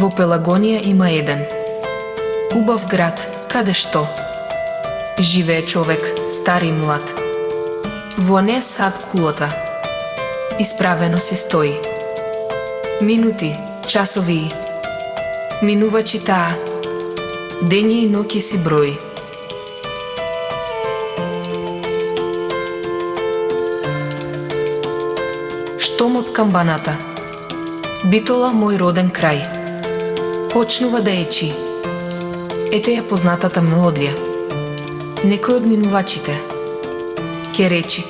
Во Пелагонија има еден убав град, каде што живее човек, стар и млад. Во неа сад кулата, исправено си стои. Минути, часови, минува читаа, дењи и ноќи си брои. Штомот камбаната, Битола мој роден крај, почнува да ечи. Ете ја познатата мелодија. Некој од минувачите ке речи: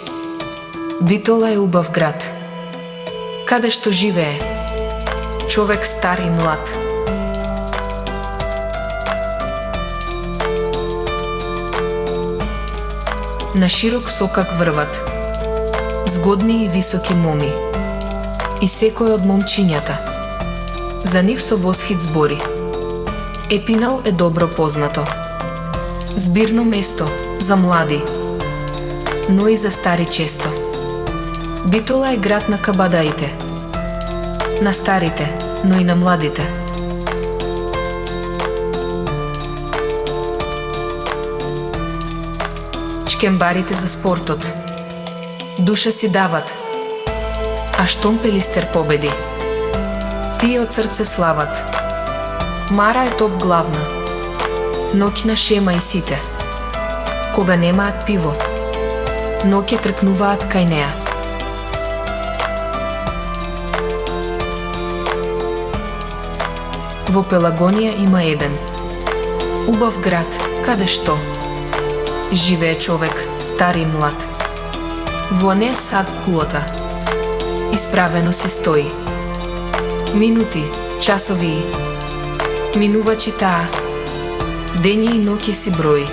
Битола е убав град, каде што живее човек стар и млад. На широк сокак врват згодни и високи моми, и секој од момчињата за нив со восхит збори. Епинал е добро познато, збирно место за млади, но и за стари често. Битола е град на кабадаите, на старите, но и на младите. Чкембарите за спортот душа си дават, а штом Пелистер победи, тие од срце слават. Мара е топ главна, ноќна шема и сите, кога немаат пиво, но ќе тркнуваат кај неа. Во Пелагонија има еден убав град, каде што живее човек, стар и млад. Во неа сад кулата, исправено си стои. Минути, часови, минува читаа, дењи и ноќи си брои.